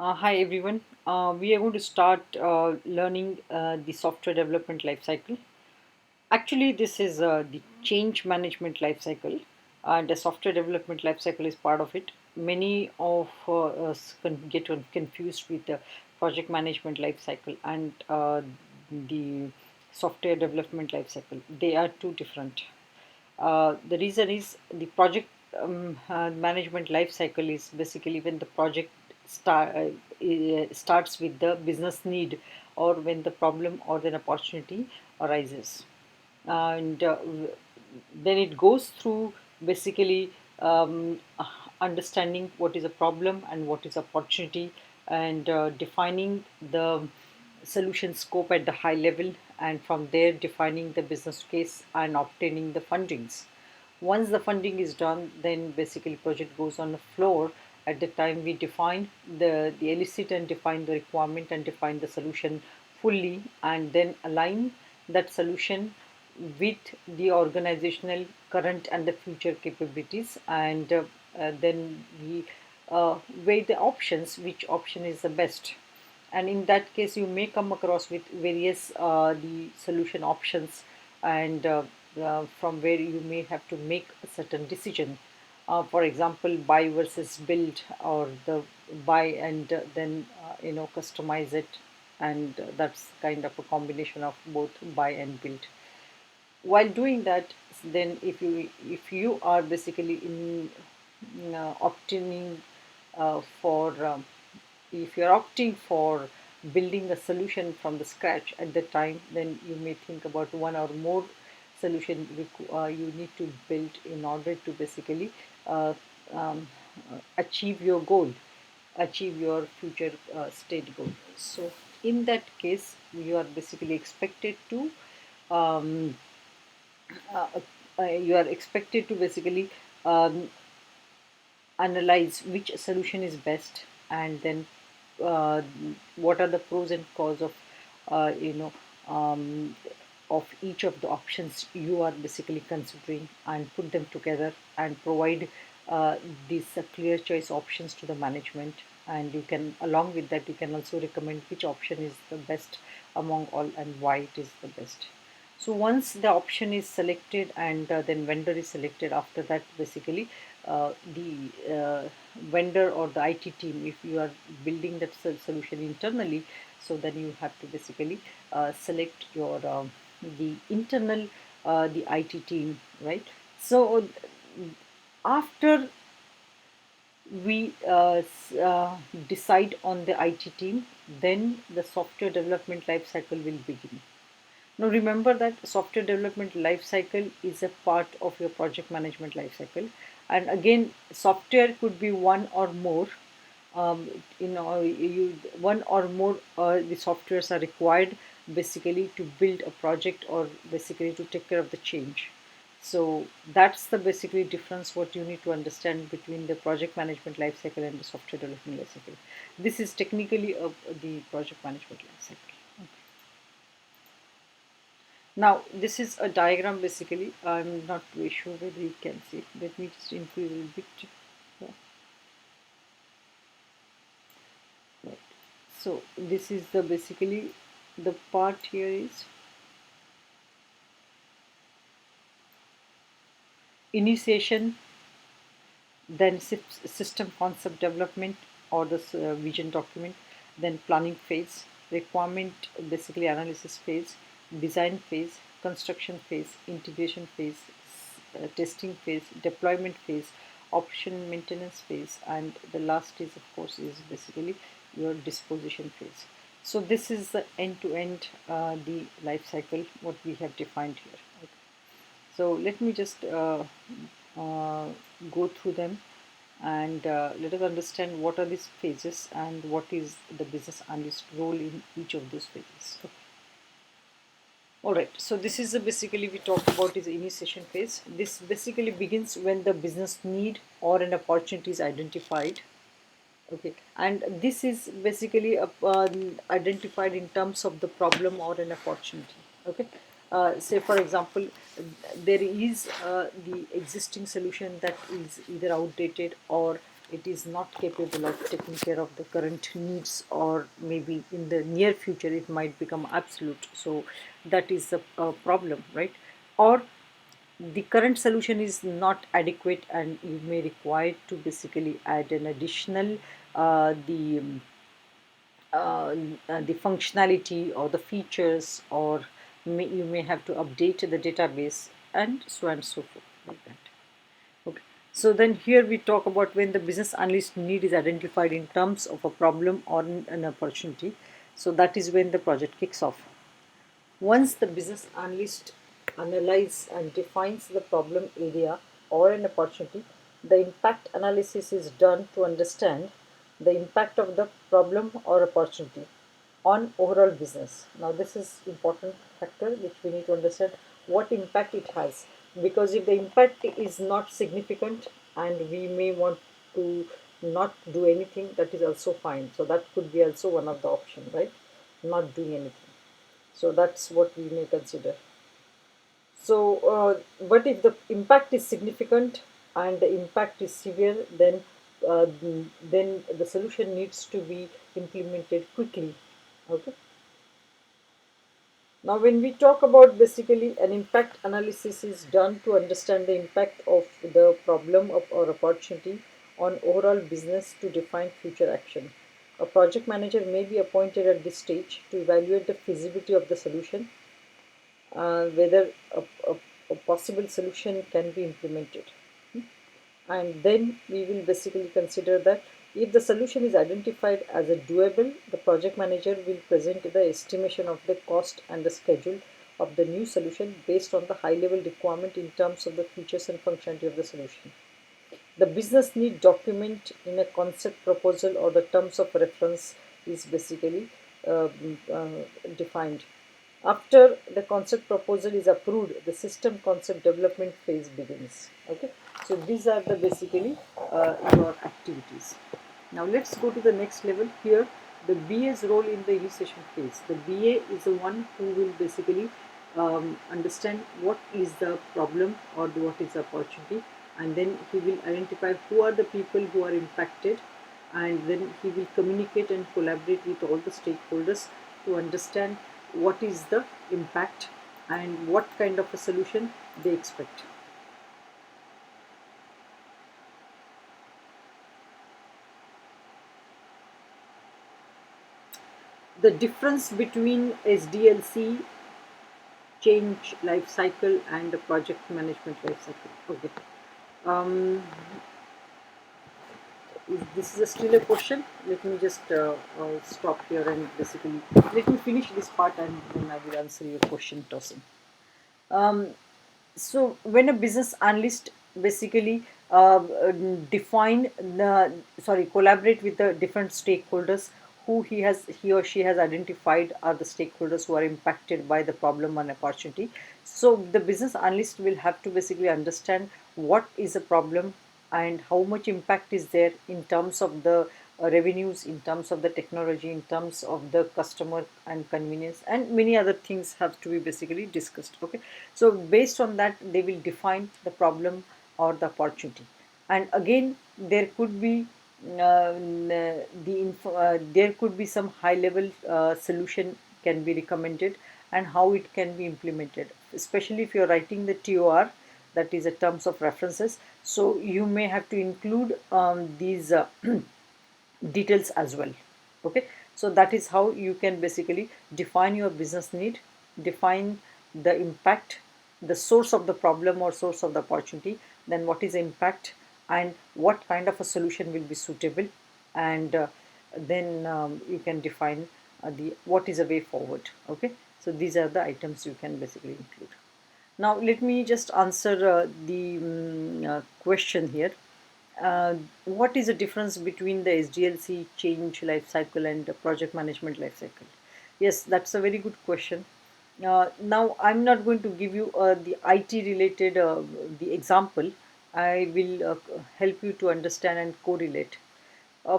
Hi everyone. We are going to start learning the software development lifecycle. Actually, this is the change management lifecycle, and the software development lifecycle is part of it. Many of us get confused with the project management lifecycle and the software development lifecycle. They are two different. The reason is the project management life cycle is basically when the project starts with the business need or when the problem or an opportunity arises, and then it goes through basically understanding what is a problem and what is opportunity, and defining the solution scope at the high level, and from there defining the business case and obtaining the fundings. Once the funding is done, then basically project goes on the floor. At the time we define the elicit and define the requirement and define the solution fully, and then align that solution with the organizational current and the future capabilities, and then we weigh the options, which option is the best. And in that case you may come across with various the solution options, and from where you may have to make a certain decision. For example, buy versus build, or the buy and then customize it, and that's kind of a combination of both buy and build. While doing that, then if you are basically in obtaining for if you're opting for building a solution from the scratch at the time, then you may think about one or more solution you need to build in order to basically uh, um, achieve your goal, achieve your future state goal. So in that case you are basically expected to um, uh, you are expected to basically um, analyze which solution is best, and then uh, what are the pros and cons of uh, you know um, of each of the options you are basically considering, and put them together and provide these clear choice options to the management. And you can, along with that, you can also recommend which option is the best among all and why it is the best. So once the option is selected and then vendor is selected, after that basically the vendor or the IT team, if you are building that solution internally, so then you have to basically select your the internal the IT team, right? So after we decide on the IT team, then the software development life cycle will begin. Now remember that software development life cycle is a part of your project management life cycle, and again software could be one or more. One or more the softwares are required basically to build a project or basically to take care of the change. So that's the basically difference what you need to understand between the project management life cycle and the software development life cycle. This is technically the project management life cycle. Now this is a diagram basically. I'm not very sure whether you can see. Let me just increase a little bit. Yeah. Right. So this is the basically the part here is initiation, then system concept development or the vision document, then planning phase, requirement basically analysis phase, design phase, construction phase, integration phase, testing phase, deployment phase, option maintenance phase, and the last is of course is basically your disposition phase. So this is the end-to-end the life cycle what we have defined here. Okay. So let me just uh, go through them, and let us understand what are these phases and what is the business analyst role in each of those phases. Okay. All right, so this is basically we talked about is the initiation phase. This basically begins when the business need or an opportunity is identified. Okay, and this is basically identified in terms of the problem or an opportunity. Okay, say for example, there is the existing solution that is either outdated or it is not capable of taking care of the current needs, or maybe in the near future it might become absolute. So that is a problem, right? Or the current solution is not adequate and you may require to basically add an additional uh, the functionality or the features, or you may have to update the database, and so on and so forth, like that. Okay. So then here we talk about when the business analyst need is identified in terms of a problem or an opportunity. So that is when the project kicks off. Once the business analyst analyzes and defines the problem area or an opportunity, the impact analysis is done to understand the impact of the problem or opportunity on overall business. Now this is important factor which we need to understand what impact it has, because if the impact is not significant and we may want to not do anything, that is also fine. So that could be also one of the option, right? Not doing anything. So that's what we may consider. So but if the impact is significant and the impact is severe, uh, then the solution needs to be implemented quickly. Okay. Now when we talk about, basically an impact analysis is done to understand the impact of the problem or opportunity on overall business to define future action. A project manager may be appointed at this stage to evaluate the feasibility of the solution, whether a possible solution can be implemented. And then we will basically consider that if the solution is identified as a doable, the project manager will present the estimation of the cost and the schedule of the new solution based on the high level requirement in terms of the features and functionality of the solution. The business need document in a concept proposal or the terms of reference is basically uh, uh, defined. After the concept proposal is approved, the system concept development phase begins. Okay, so these are the basically your activities. Now let's go to the next level. Here the BA's role in the initiation phase. The BA is the one who will basically understand what is the problem or what is the opportunity, and then he will identify who are the people who are impacted, and then he will communicate and collaborate with all the stakeholders to understand what is the impact and what kind of a solution they expect. The difference between SDLC, change life cycle, and the project management life cycle. Okay. Um, this is still a question. Let me just stop here and basically let me finish this part, and then I will answer your question, Tosin. Um, so when a business analyst basically define the collaborate with the different stakeholders who he or she has identified are the stakeholders who are impacted by the problem and opportunity. So the business analyst will have to basically understand what is the problem and how much impact is there in terms of the revenues, in terms of the technology, in terms of the customer and convenience, and many other things have to be basically discussed. Okay, so based on that they will define the problem or the opportunity, and again there could be there could be some high level solution can be recommended and how it can be implemented, especially if you're writing the TOR, that is a terms of references. So you may have to include these details as well. Okay, so that is how you can basically define your business need, define the impact, the source of the problem or source of the opportunity, then what is the impact and what kind of a solution will be suitable, and then you can define the what is a way forward. Okay, so these are the items you can basically include. Now let me just answer the question here. What is the difference between the SDLC change life cycle and the project management life cycle? Yes, that's a very good question. Now I'm not going to give you the IT related the example. I will help you to understand and correlate.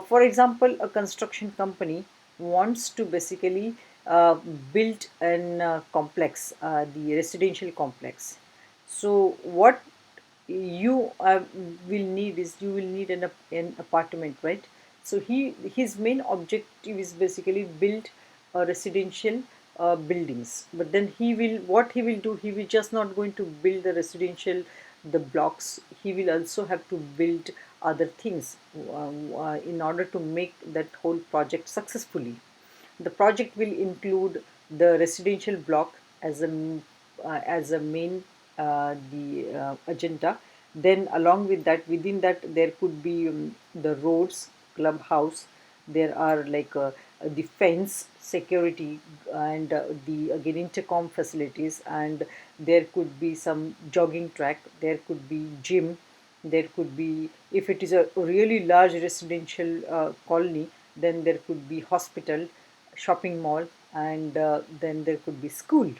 For example, a construction company wants to basically build an complex, the residential complex. So what you you will need an apartment, right? So his main objective is basically build residential buildings, but then he will do, he will just not going to build the residential, the blocks, he will also have to build other things in order to make that whole project successfully. The project will include the residential block as a main the agenda. Then along with that, within that there could be the roads, clubhouse. There are like the fence, security, and the again intercom facilities, and there could be some jogging track. There could be gym. There could be, if it is a really large residential colony, then there could be hospital, shopping mall, and then there could be school.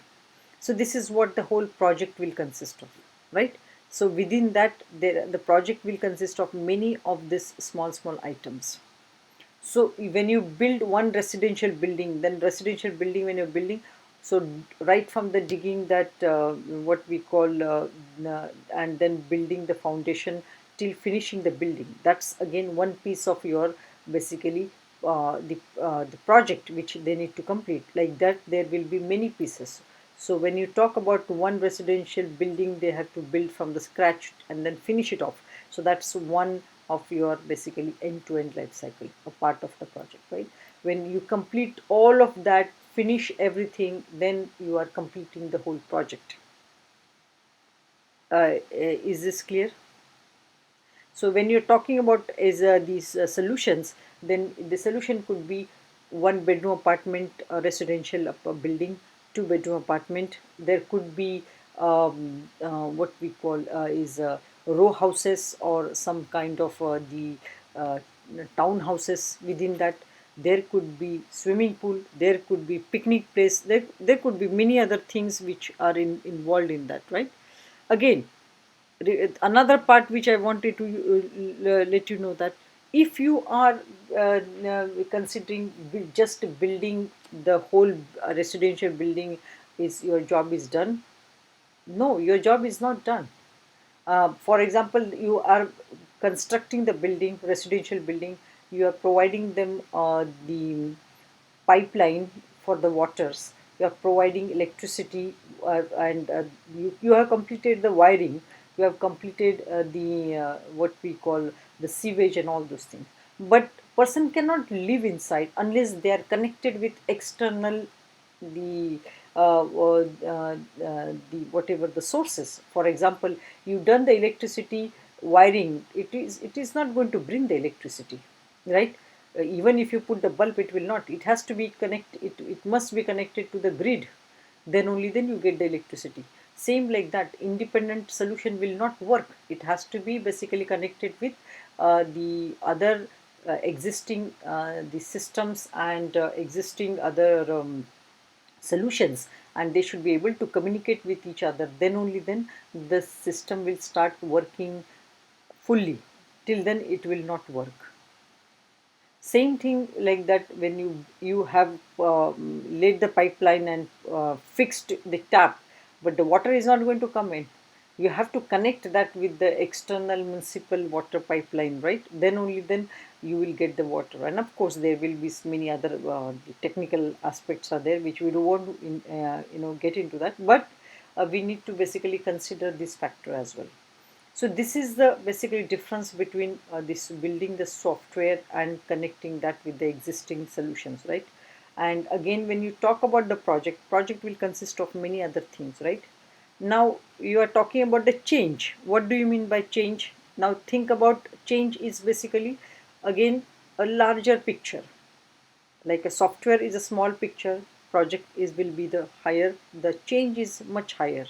So this is what the whole project will consist of, right? So within that, the project will consist of many of these small items. So when you build one residential building, then residential building when you're building, so right from the digging that what we call and then building the foundation till finishing the building, that's again one piece of your basically the project which they need to complete. Like that, there will be many pieces. So when you talk about one residential building, they have to build from the scratch and then finish it off. So that's one of your basically end-to-end life cycle, a part of the project, right? When you complete all of that, finish everything, then you are completing the whole project. Is this clear? So when you're talking about is these solutions, then the solution could be one bedroom apartment, residential building, two bedroom apartment. There could be what we call is row houses or some kind of uh, townhouses within that. There could be swimming pool. There could be picnic place. There could be many other things which are involved in that, right? Again, another part which I wanted to let you know that if you are considering just building the whole residential building, is your job is done? No, your job is not done. For example, you are constructing the building, residential building, you are providing them the pipeline for the waters, you are providing electricity, and you have completed the wiring, you have completed the what we call the sewage and all those things. But person cannot live inside unless they are connected with external the the whatever the sources. For example, you've done the electricity wiring, it is not going to bring the electricity, right? Even if you put the bulb, it will not, it has to be it must be connected to the grid, then only then you get the electricity. Same like that, independent solution will not work, it has to be basically connected with the other existing the systems and existing other solutions, and they should be able to communicate with each other, then only then the system will start working fully. Till then it will not work. Same thing like that, when you have laid the pipeline and fixed the tap, but the water is not going to come in, you have to connect that with the external municipal water pipeline, right? Then only then you will get the water. And of course there will be many other technical aspects are there which we don't want to get into that, but we need to basically consider this factor as well. So this is the basically difference between this building the software and connecting that with the existing solutions, right? And again, when you talk about the project will consist of many other things, right? Now you are talking about the change. What do you mean by change? Now think about change is basically again a larger picture. Like a software is a small picture, project is will be the higher, the change is much higher.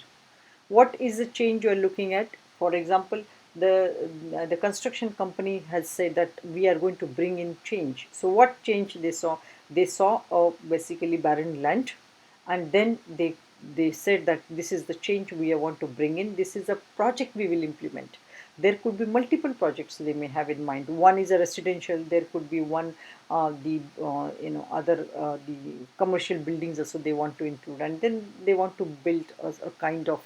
What is the change you are looking at? For example, the construction company has said that we are going to bring in change. So what change they saw? They saw basically barren land, and then they said that this is the change we want to bring in, this is a project we will implement. There could be multiple projects they may have in mind. One is a residential, there could be one the other the commercial buildings also they want to include, and then they want to build a kind of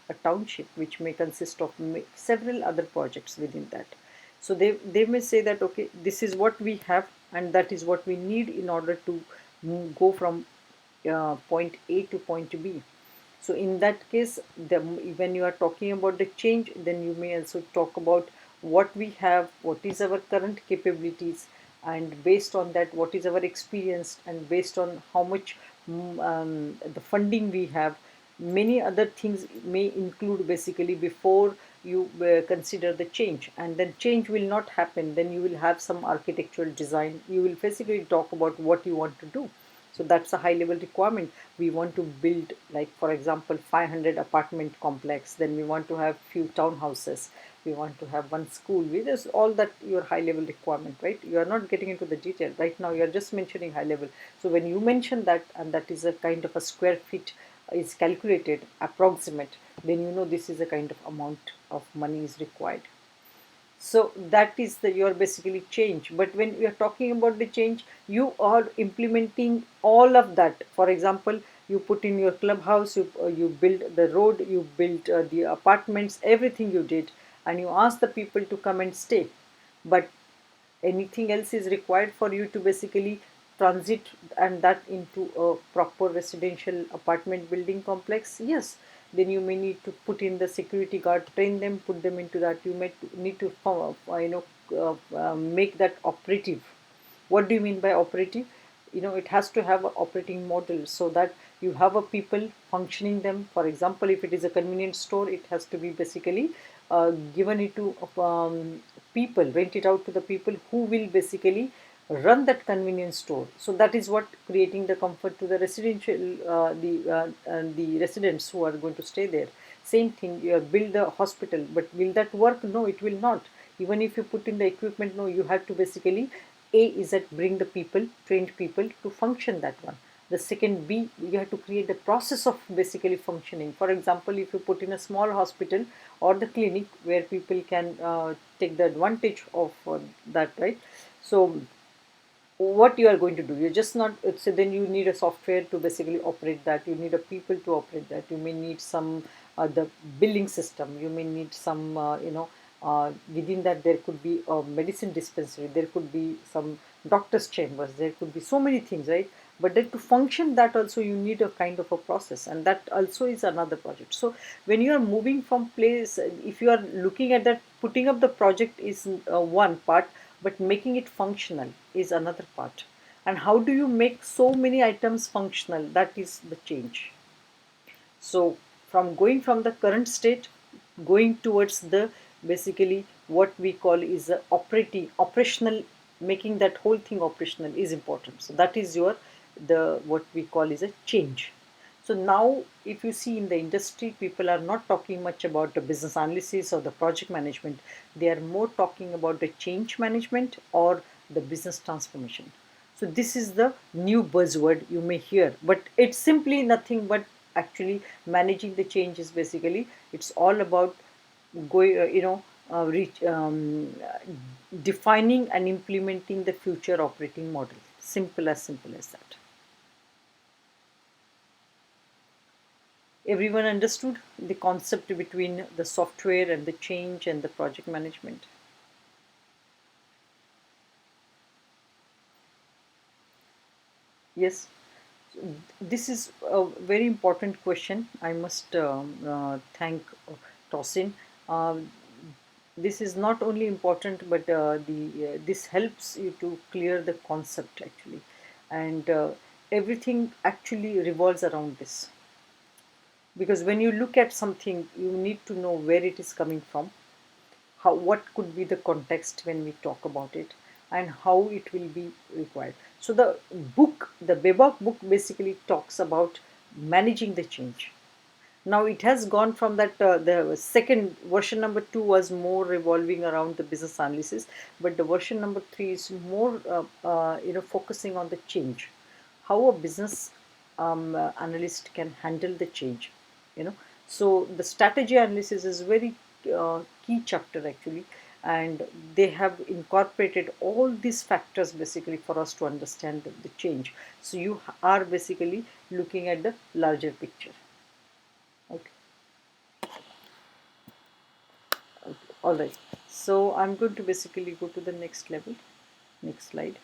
a township which may consist of several other projects within that. So they may say that, okay, this is what we have and that is what we need in order to go from point A to point B. So in that case, when you are talking about the change, then you may also talk about what we have, what is our current capabilities, and based on that, what is our experience, and based on how much the funding we have. Many other things may include basically before you consider the change, and then change will not happen. Then you will have some architectural design. You will basically talk about what you want to do. So that's a high level requirement. We want to build, like for example, 500 apartment complex, then we want to have few townhouses, we want to have one school. We just all that your high level requirement, right? You are not getting into the detail right now, you are just mentioning high level. So when you mention that, and that is a kind of a square feet is calculated approximate, then you know this is a kind of amount of money is required. So that is the your basically change. But when we are talking about the change, you are implementing all of that. For example, you put in your clubhouse, you build the road, you build the apartments, everything you did, and you ask the people to come and stay. But anything else is required for you to basically transit and that into a proper residential apartment building complex, yes, then you may need to put in the security guard, train them, put them into that. You may need to make that operative. What do you mean by operative? It has to have an operating model so that you have a people functioning them. For example, if it is a convenience store, it has to be basically given it to people, rent it out to the people who will basically run that convenience store. So that is what creating the comfort to the residential the residents who are going to stay there. Same thing, you build the hospital, but will that work? No, it will not. Even if you put in the equipment, no, you have to basically a is that bring the people, trained people to function that one. The second B, you have to create the process of basically functioning. For example, if you put in a small hospital or the clinic where people can take the advantage of that, right? So what you are going to do, you're just not, so then you need a software to basically operate that, you need a people to operate that, you may need some the billing system, you may need some within that there could be a medicine dispensary, there could be some doctor's chambers, there could be so many things, right? But then to function that also you need a kind of a process, and that also is another project. So when you are moving from place, if you are looking at that, putting up the project is one part, but making it functional is another part. And how do you make so many items functional? That is the change. So from going from the current state, going towards the basically what we call is the operational, making that whole thing operational is important. So that is your the what we call is a change. So now if you see in the industry, people are not talking much about the business analysis or the project management. They are more talking about the change management or the business transformation. So this is the new buzzword you may hear, but it's simply nothing but actually managing the change is basically it's all about going, defining and implementing the future operating model. Simple as that. Everyone understood the concept between the software and the change and the project management. Yes, this is a very important question. I must thank Tosin. Uh, this is not only important, but the this helps you to clear the concept actually, and everything actually revolves around this. Because when you look at something, you need to know where it is coming from, how what could be the context when we talk about it, and how it will be required. So the Bebok book basically talks about managing the change. Now it has gone from that the second version number 2 was more revolving around the business analysis, but the version number 3 is more focusing on the change, how a business analyst can handle the change. you know so the strategy analysis is very key chapter actually, and they have incorporated all these factors basically for us to understand the change. So you are basically looking at the larger picture. Okay. Alright, so I'm going to basically go to the next level. Next slide.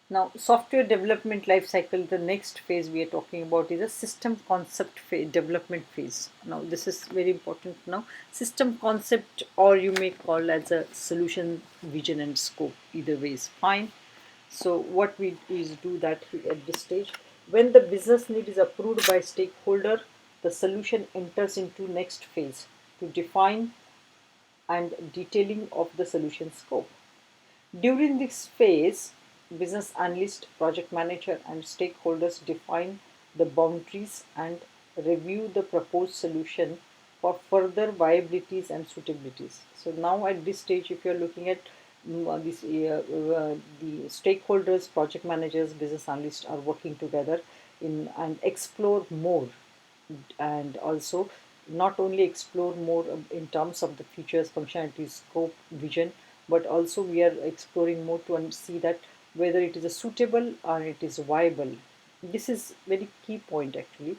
Now, software development life cycle, the next phase we are talking about is a system concept phase, development phase. Now, this is very important now. System concept, or you may call as a solution, vision and scope. Either way is fine. So what we is do that at this stage. When the business need is approved by stakeholder, the solution enters into next phase to define and detailing of the solution scope. During this phase, business analyst, project manager, and stakeholders define the boundaries and review the proposed solution for further viabilities and suitabilities. So now at this stage, if you are looking at the stakeholders, project managers, business analysts are working together in and explore more, and also not only explore more in terms of the features, functionalities, scope, vision, but also we are exploring more to see that whether it is a suitable or it is viable. This is very key point actually.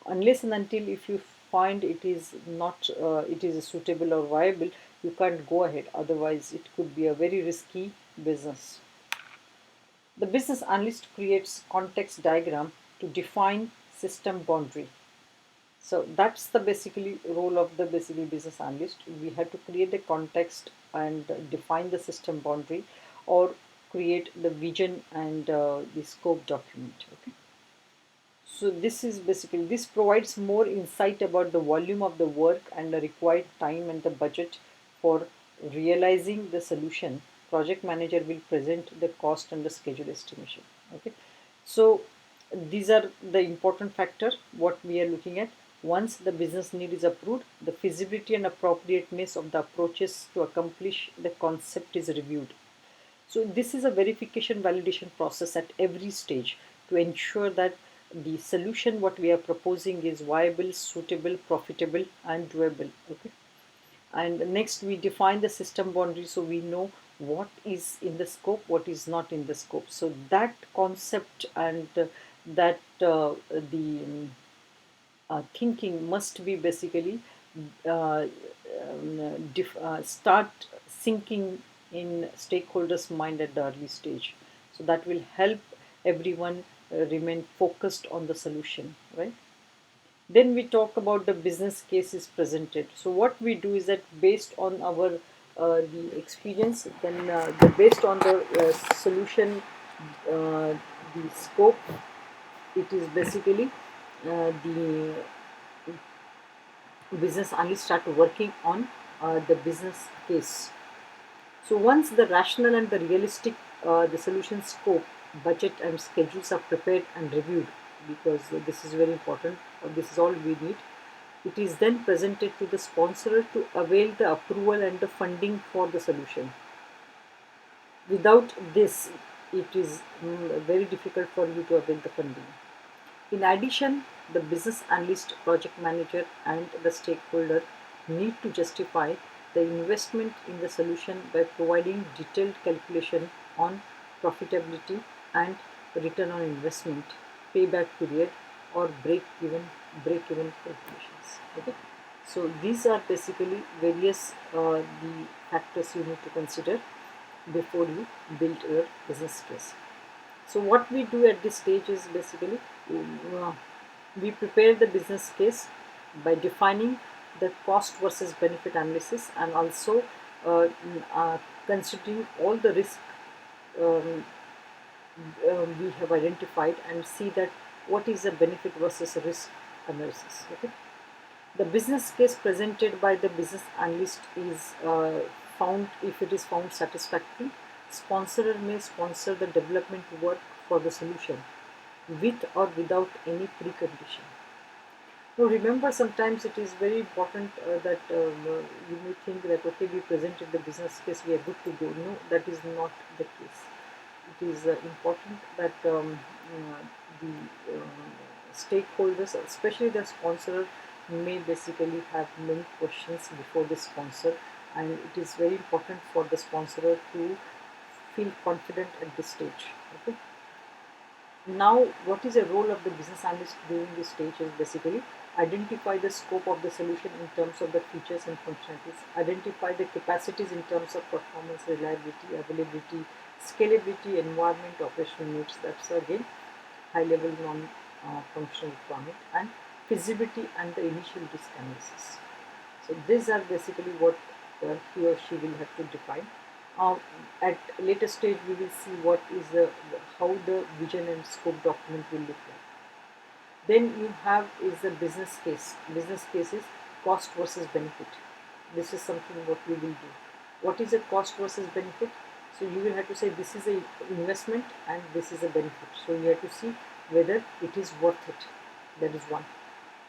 Unless and until if you find it is not it is suitable or viable, you can't go ahead. Otherwise, it could be a very risky business. The business analyst creates context diagram to define system boundary. So that's the basically role of the basically business analyst. We have to create a context and define the system boundary, or create the vision and the scope document. Okay. So this is basically, this provides more insight about the volume of the work and the required time and the budget for realizing the solution. Project manager will present the cost and the schedule estimation. Okay. So these are the important factor what we are looking at. Once the business need is approved, the feasibility and appropriateness of the approaches to accomplish the concept is reviewed. So this is a verification validation process at every stage to ensure that the solution what we are proposing is viable, suitable, profitable and doable. Okay. And next we define the system boundary, so we know what is in the scope, what is not in the scope. So that concept and that the thinking must be basically start sinking in stakeholders mind at the early stage, so that will help everyone remain focused on the solution, right? Then we talk about the business cases presented. So what we do is that based on our the experience, then based on the solution, the scope, it is basically the business analyst start working on the business case. So once the rational and the realistic the solution scope, budget and schedules are prepared and reviewed, because this is very important, this is all we need. It is then presented to the sponsor to avail the approval and the funding for the solution. Without this, it is very difficult for you to avail the funding. In addition, the business analyst, project manager, and the stakeholder need to justify the investment in the solution by providing detailed calculation on profitability and return on investment, payback period, or break-even calculations. Okay. So these are basically various the factors you need to consider before you build your business case. So what we do at this stage is basically we prepare the business case by defining the cost versus benefit analysis, and also considering all the risk um, we have identified, and see that what is the benefit versus risk analysis. Okay. The business case presented by the business analyst is found, if it is found satisfactory, sponsor may sponsor the development work for the solution with or without any precondition. Now remember, sometimes it is very important that you may think that okay, we presented the business case, we are good to go. No, that is not the case. It is important that the stakeholders, especially the sponsor, may basically have many questions before the sponsor, and it is very important for the sponsor to feel confident at this stage. Okay. Now, what is the role of the business analyst during this stage is basically identify the scope of the solution in terms of the features and functionalities, identify the capacities in terms of performance, reliability, availability, scalability, environment, operational needs. That's again high level non-functional requirement, and feasibility and the initial risk analysis. So these are basically what he or she will have to define. Uh, at later stage, we will see what is how the vision and scope document will look like. Then you have is the business case. Business case is cost versus benefit. This is something what we will do. What is a cost versus benefit? So you will have to say this is a investment and this is a benefit. So you have to see whether it is worth it. That is one.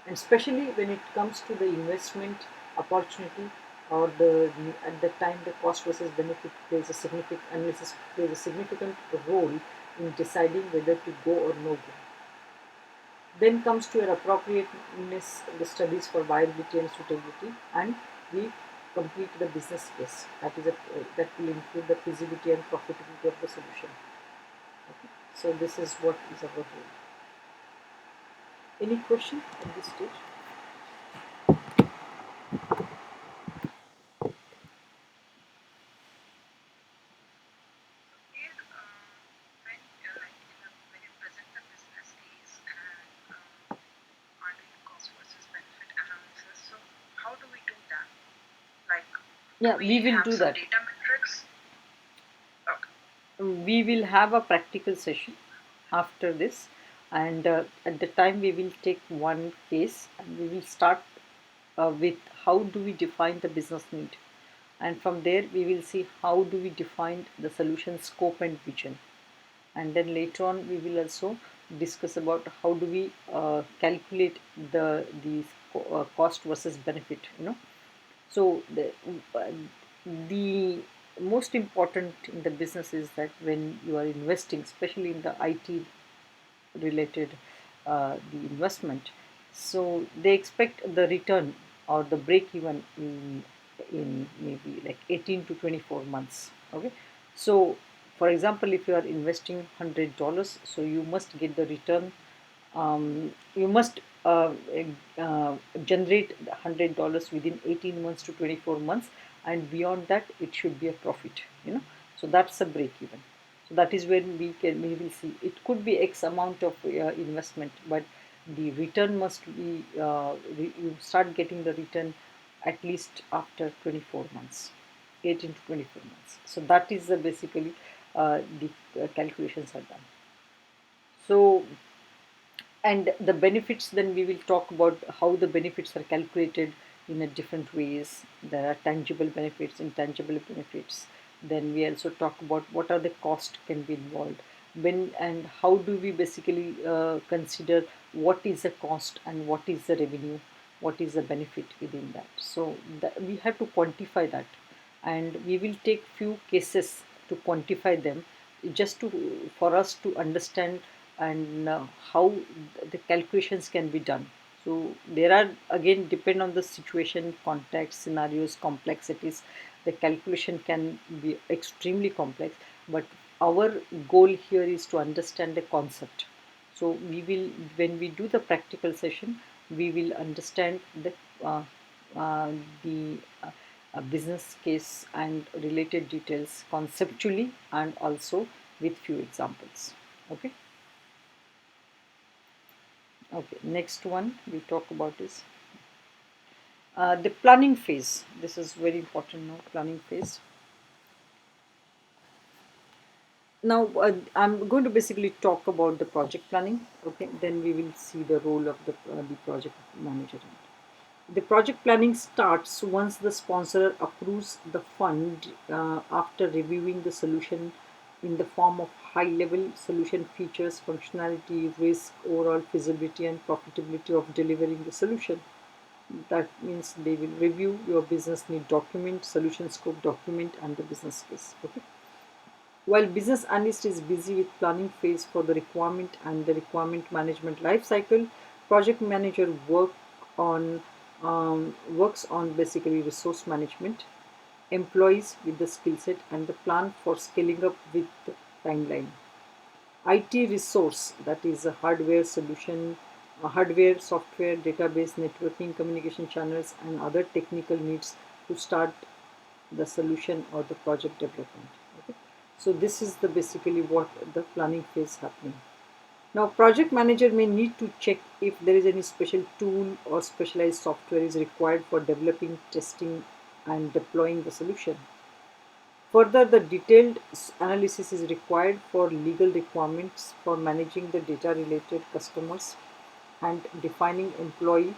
And especially when it comes to the investment opportunity, or the at the time the cost versus benefit plays a significant analysis plays a significant role in deciding whether to go or no go. Then comes to your appropriateness, the studies for viability and suitability, and we complete the business case. That will include the feasibility and profitability of the solution. Okay. So this is what is our role. Any question at this stage? Yeah, we will do that. Data metrics? Okay. We will have a practical session after this, and at the time we will take one case and we will start with how do we define the business need, and from there we will see how do we define the solution scope and vision, and then later on we will also discuss about how do we calculate the cost versus benefit, so the most important in the business is that when you are investing, especially in the IT related the investment, so they expect the return or the break even in maybe like 18 to 24 months. Okay, so for example, if you are investing $100, so you must get the return. You must generate $100 within 18 months to 24 months, and beyond that it should be a profit. So that's a break even. So that is when we will see it could be X amount of investment, but the return must be you start getting the return at least after 24 months, 18 to 24 months. So that is basically the calculations are done. So, and the benefits, then we will talk about how the benefits are calculated in a different ways. There are tangible benefits, intangible benefits. Then we also talk about what are the costs can be involved, when and how do we basically consider what is the cost and what is the revenue, what is the benefit within that. So we have to quantify that, and we will take few cases to quantify them, just to for us to understand and how the calculations can be done. So there are, again, depend on the situation, context, scenarios, complexities, the calculation can be extremely complex, but our goal here is to understand the concept. So we will, when we do the practical session, we will understand uh, the business case and related details conceptually, and also with few examples. Okay. Okay, next one we talk about is the planning phase. This is very important now, planning phase. Now I'm going to basically talk about the project planning. Okay, then we will see the role of the project manager. The project planning starts once the sponsor approves the fund after reviewing the solution in the form of high-level solution features, functionality, risk, overall feasibility, and profitability of delivering the solution. That means they will review your business need document, solution scope document, and the business case. Okay. While business analyst is busy with planning phase for the requirement and the requirement management life cycle, project manager works on basically resource management, employees with the skill set, and the plan for scaling up with the timeline. IT resource, that is a hardware solution hardware, software, database, networking, communication channels, and other technical needs to start the solution or the project development. Okay? So this is the basically what the planning phase happening. Now, project manager may need to check if there is any special tool or specialized software is required for developing, testing, and deploying the solution. Further, the detailed analysis is required for legal requirements for managing the data related customers and defining employee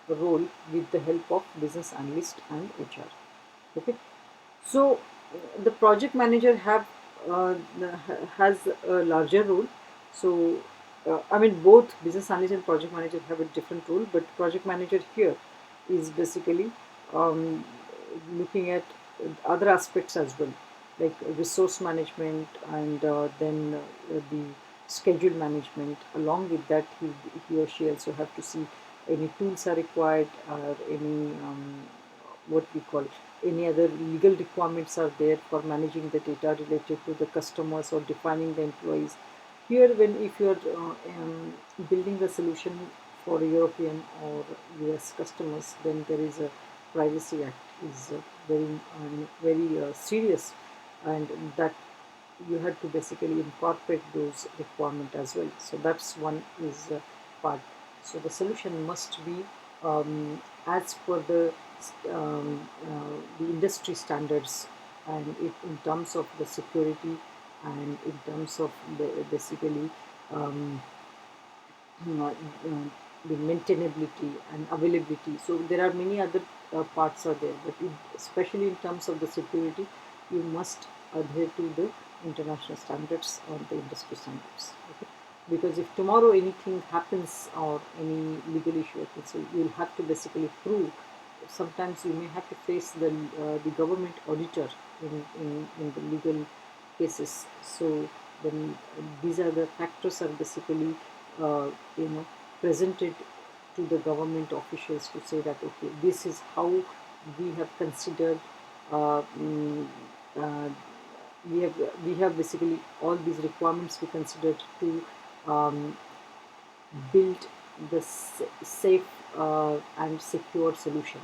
role with the help of business analyst and HR. Okay, so the project manager has a larger role. So I mean both business analyst and project manager have a different role, but project manager here is basically um, looking at other aspects as well, like resource management and then the schedule management. Along with that, he or she also have to see any tools are required or any what we call any other legal requirements are there for managing the data related to the customers or defining the employees. Here, when if you are building a solution for European or US customers, then there is a privacy act is very serious, and that you have to basically incorporate those requirements as well. So that's one is part. So the solution must be as per the industry standards, and in terms of the security and in terms of basically um, uh, the maintainability and availability. So there are many other parts are there, but especially in terms of the security, you must adhere to the international standards or the industry standards. Okay? Because if tomorrow anything happens or any legal issue happens, so you'll have to basically prove. Sometimes you may have to face the government auditor in the legal cases. So then these are the factors are basically uh, you know presented to the government officials to say that okay, this is how we have considered uh, mm, uh, we have basically all these requirements we considered to um, build the safe and secure solution.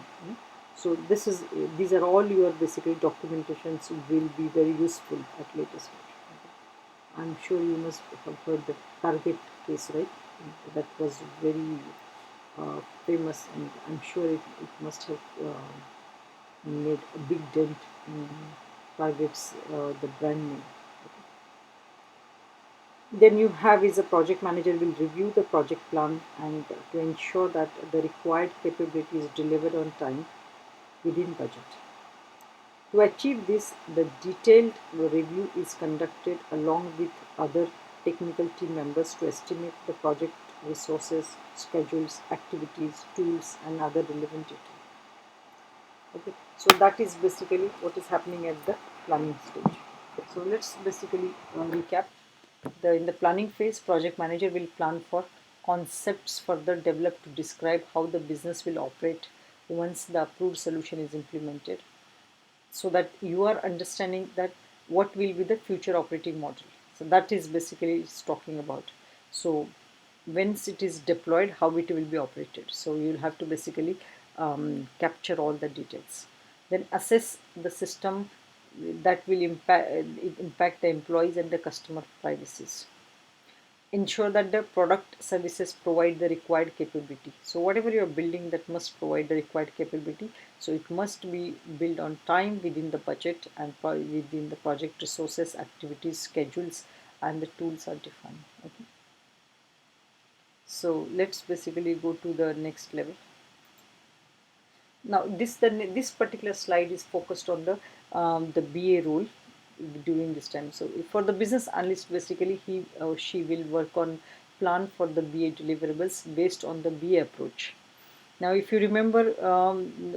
So this is these are all your basically documentations will be very useful at later stage. I'm sure you must have heard the target case, right? That was very famous, and I'm sure it must have made a big dent in targets the brand name. Then you have is a project manager will review the project plan and to ensure that the required capability is delivered on time within budget. To achieve this, the detailed review is conducted along with other technical team members to estimate the project resources, schedules, activities, tools, and other relevant data. Okay, so that is basically what is happening at the planning stage. So let's basically recap. In the planning phase, project manager will plan for concepts further developed to describe how the business will operate once the approved solution is implemented, so that you are understanding that what will be the future operating model. So that is basically it's talking about. So once it is deployed, how it will be operated. So you'll have to basically capture all the details. Then assess the system that will impact the employees and the customer privacies. Ensure that the product services provide the required capability. So whatever you're building, that must provide the required capability. So it must be built on time, within the budget, and within the project resources, activities, schedules, and the tools are defined. Okay, so let's basically go to the next level. Now this particular slide is focused on the BA role during this time. So for the business analyst, basically he or she will work on plan for the BA deliverables based on the BA approach. Now if you remember,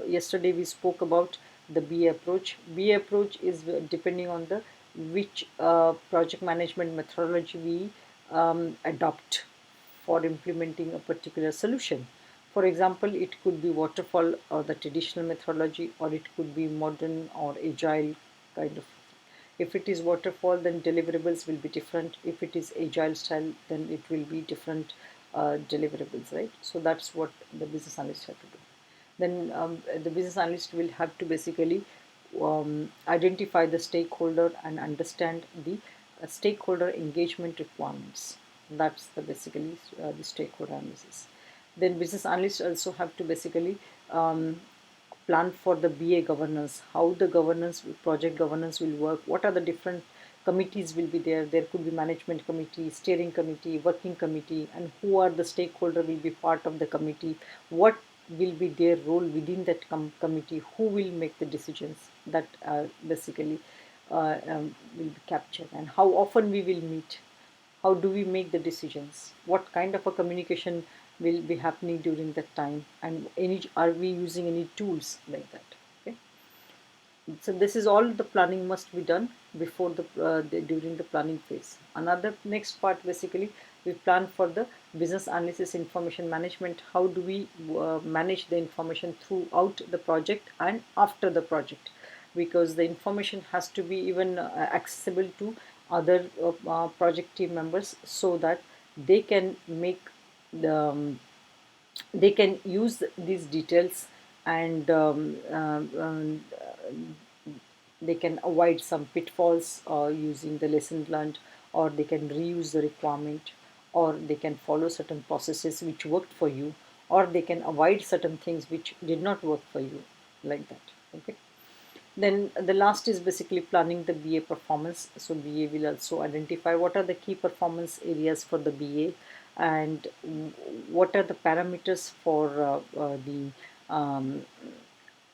yesterday we spoke about the BA approach. BA approach is depending on the which project management methodology we adopt for implementing a particular solution. For example, it could be waterfall or the traditional methodology, or it could be modern or agile kind of. If it is waterfall, then deliverables will be different. If it is agile style, then it will be different. deliverables, right? So that's what the business analyst have to do. Then the business analyst will have to basically identify the stakeholder and understand the stakeholder engagement requirements. That's the basically the stakeholder analysis. Then business analysts also have to basically plan for the BA governance, how the governance, project governance will work, what are the different committees will be there. There could be management committee, steering committee, working committee, and who are the stakeholder will be part of the committee, what will be their role within that committee, who will make the decisions that basically will be captured, and how often we will meet, how do we make the decisions, what kind of a communication will be happening during that time, and any are we using any tools like that. Okay, so this is all the planning must be done before during the planning phase. Another next part basically we plan for the business analysis information management. How do we manage the information throughout the project and after the project, because the information has to be even accessible to other project team members, so that they can make the they can use these details, and they can avoid some pitfalls using the lesson learned, or they can reuse the requirement, or they can follow certain processes which worked for you, or they can avoid certain things which did not work for you, like that. Okay, then the last is basically planning the BA performance. So BA will also identify what are the key performance areas for the BA, and what are the parameters for the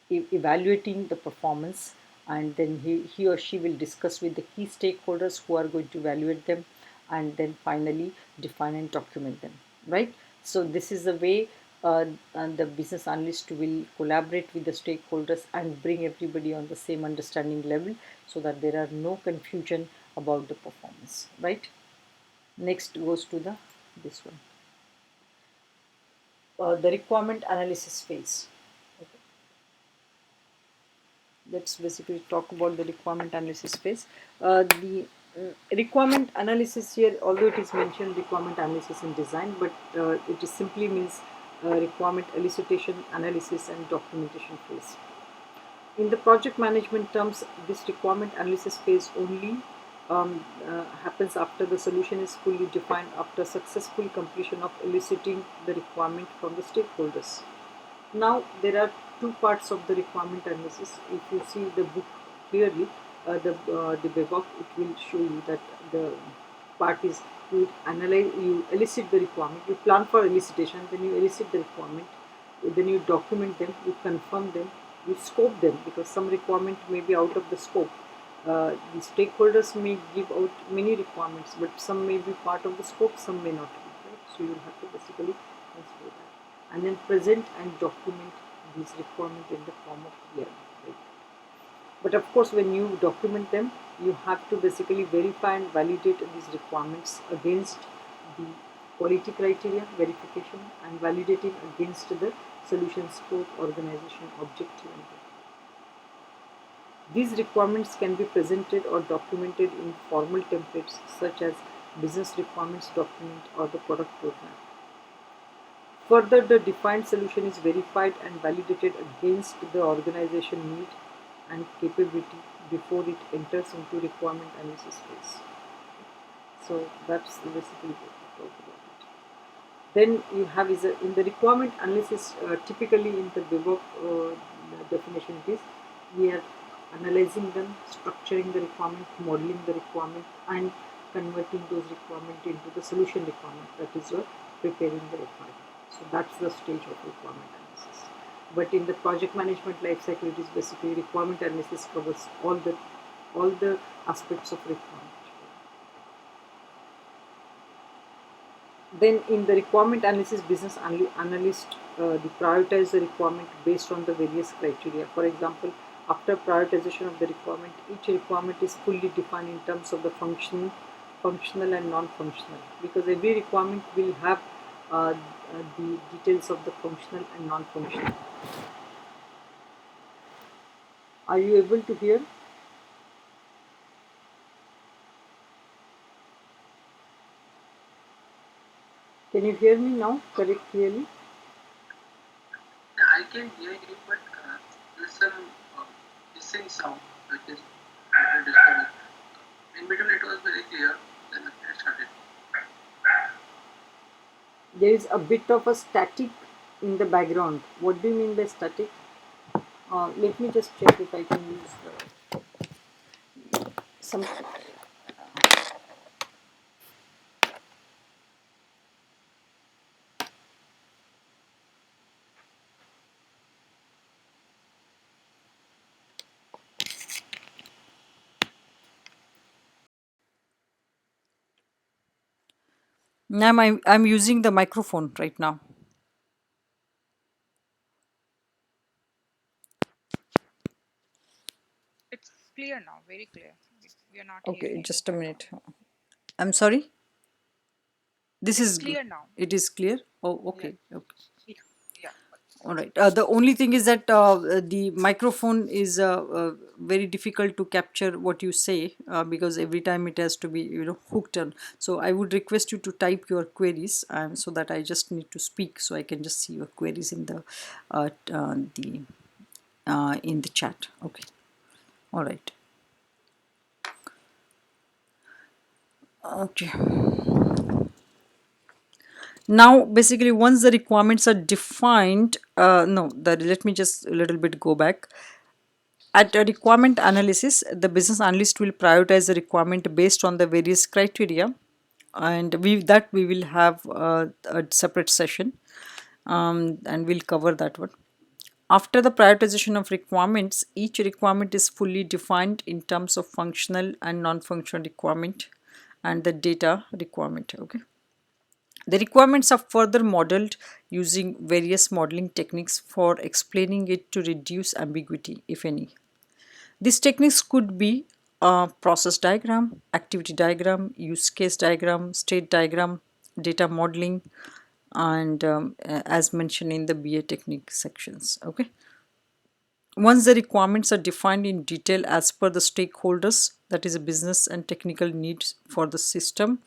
evaluating the performance, and then he or she will discuss with the key stakeholders who are going to evaluate them, and then finally define and document them, right? So this is the way and the business analyst will collaborate with the stakeholders and bring everybody on the same understanding level, so that there are no confusion about the performance, right? Next goes to the this one, the requirement analysis phase. Okay. Let's basically talk about the requirement analysis phase. The requirement analysis here, although it is mentioned requirement analysis and design, but it is simply means requirement elicitation, analysis, and documentation phase. In the project management terms, this requirement analysis phase only happens after the solution is fully defined, after successful completion of eliciting the requirement from the stakeholders. Now, there are two parts of the requirement analysis. If you see the book clearly, the BEVOC, it will show you that the part is you analyze, you elicit the requirement, you plan for elicitation, then you elicit the requirement, then you document them, you confirm them, you scope them, because some requirement may be out of the scope. The stakeholders may give out many requirements, but some may be part of the scope, some may not be. Right? So you have to basically consider that, and then present and document these requirements in the form of ER. Right? But of course, when you document them, you have to basically verify and validate these requirements against the quality criteria verification, and validating against the solution scope, organization, objective, and goal. These requirements can be presented or documented in formal templates such as business requirements document or the product roadmap. Further, the defined solution is verified and validated against the organization need and capability before it enters into requirement analysis phase. So that's basically what we talk about it. Then you have is in the requirement analysis, typically in the BEVOC definition, it is we are analyzing them, structuring the requirement, modeling the requirement, and converting those requirements into the solution requirement. That is preparing the requirement. So that's the stage of requirement analysis. But in the project management life cycle, it is basically requirement analysis covers all the aspects of requirement. Then in the requirement analysis, business analyst they prioritize the requirement based on the various criteria. For example, after prioritization of the requirement, each requirement is fully defined in terms of the functional and non-functional, because every requirement will have the details of the functional and non-functional. Are you able to hear? Can you hear me now very clearly? Yeah, I can hear you, but there's some uh, hissing sound which is very disturbing. In between, it was very clear. Then I started. There is a bit of a static in the background. What do you mean by static? Let me just check if I can use some. I'm using the microphone right now. It's clear now, very clear. We are not Okay, hearing any just a background. minute. I'm sorry. This It's is clear now. it is clear. Oh, Yeah, okay. Okay. yeah, yeah. All right. The only thing is that the microphone is very difficult to capture what you say because every time it has to be hooked on. So I would request you to type your queries so that I just need to speak so I can just see your queries in the chat. Okay. All right. Okay. Now basically once the requirements are defined, no, let me just a little bit go back. At a requirement analysis, the business analyst will prioritize the requirement based on the various criteria, and we will have a separate session, and we'll cover that one. After the prioritization of requirements, each requirement is fully defined in terms of functional and non-functional requirement and the data requirement. Okay. The requirements are further modeled using various modeling techniques for explaining it to reduce ambiguity, if any. These techniques could be a process diagram, activity diagram, use case diagram, state diagram, data modeling, and as mentioned in the BA technique sections. Okay. Once the requirements are defined in detail as per the stakeholders, that is, a business and technical needs for the system,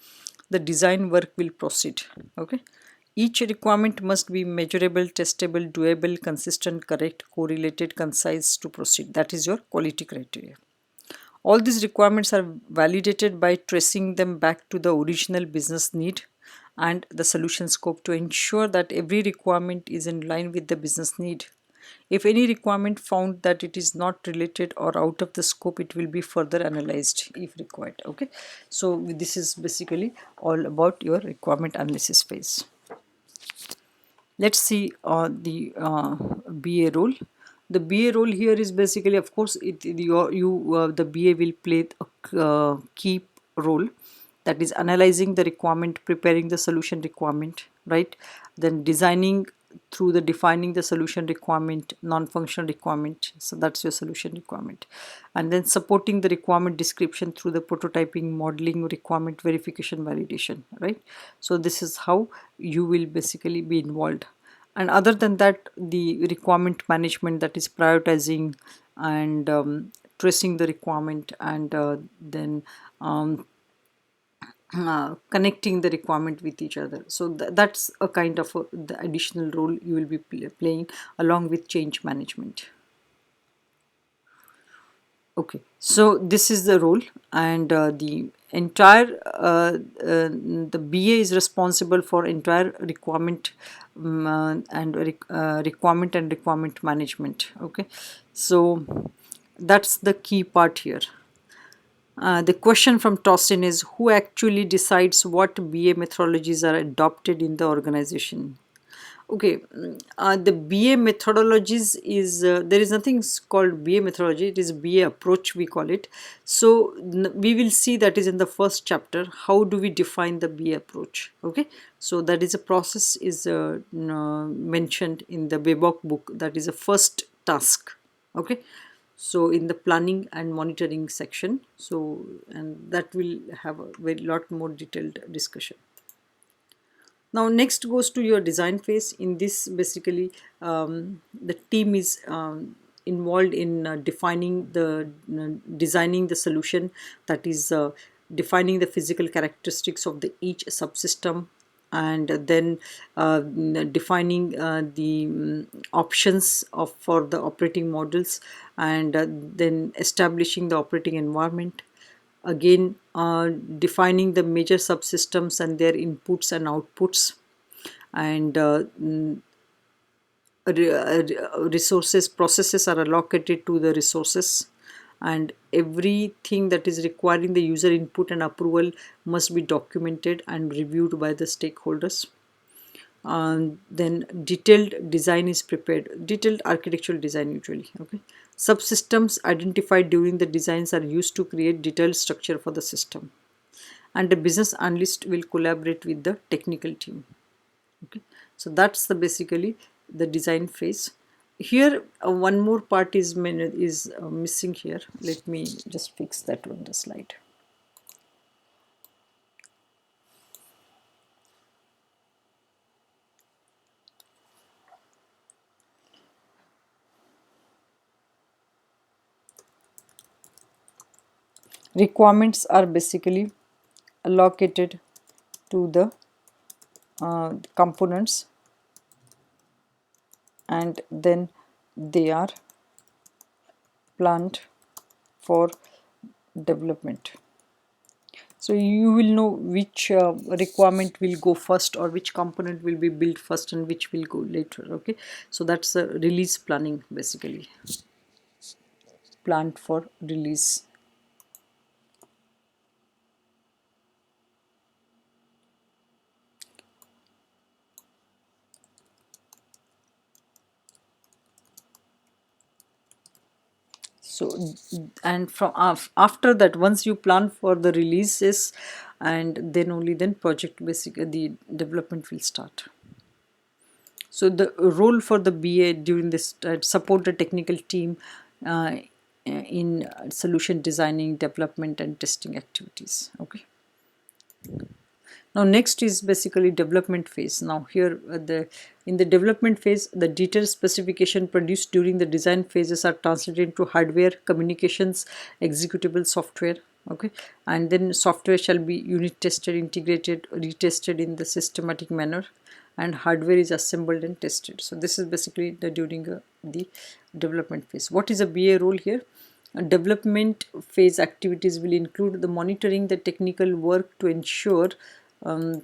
the design work will proceed. Okay. Each requirement must be measurable, testable, doable, consistent, correct, correlated, concise to proceed. That is your quality criteria. All these requirements are validated by tracing them back to the original business need and the solution scope to ensure that every requirement is in line with the business need. If any requirement found that it is not related or out of the scope, it will be further analyzed if required. Okay, so this is basically all about your requirement analysis phase. Let's see the BA role. The BA role here is basically, of course, the BA will play a key role, that is analyzing the requirement, preparing the solution requirement, right? Then designing through the defining the solution requirement, non-functional requirement, so that's your solution requirement, and then supporting the requirement description through the prototyping, modeling, requirement verification, validation, right? So this is how you will basically be involved. And other than that, the requirement management, that is prioritizing and tracing the requirement, and then um, connecting the requirement with each other. So that's a kind of the additional role you will be playing along with change management. Okay, so this is the role, and the entire the BA is responsible for entire requirement requirement and requirement management. Okay, so that's the key part here. The question from Tossin is, who actually decides what BA methodologies are adopted in the organization? Okay, the BA methodologies is there is nothing called BA methodology. It is BA approach, we call it. So we will see that is in the first chapter. How do we define the BA approach? Okay, so that is a process is mentioned in the Bebok book. That is a first task. Okay, so in the planning and monitoring section. So and that will have a very lot more detailed discussion. Now next goes to your design phase. In this basically the team is involved in defining the designing the solution, that is defining the physical characteristics of the each subsystem, and then defining the options for the operating models, and then establishing the operating environment, again defining the major subsystems and their inputs and outputs, and resources processes are allocated to the resources, and everything that is requiring the user input and approval must be documented and reviewed by the stakeholders. Then detailed design is prepared, detailed architectural design usually. Okay, subsystems identified during the designs are used to create detailed structure for the system, and the business analyst will collaborate with the technical team. Okay, so that's the basically the design phase. Here one more part is missing here. Let me just fix that on the slide. Requirements are basically allocated to the components, and then they are planned for development. So you will know which requirement will go first, or which component will be built first and which will go later. Okay, so that's a release planning, basically planned for release. So, and from after that, once you plan for the releases, and then only then project basically the development will start. So the role for the BA during this support the technical team uh, in solution designing, development and testing activities. Okay, now next is basically development phase. Now here the in the development phase, the detailed specification produced during the design phases are translated into hardware, communications, executable software. Okay, and then software shall be unit tested, integrated, retested in the systematic manner, and hardware is assembled and tested. So this is basically the during the development phase. What is a BA role here? Development phase activities will include the monitoring the technical work um,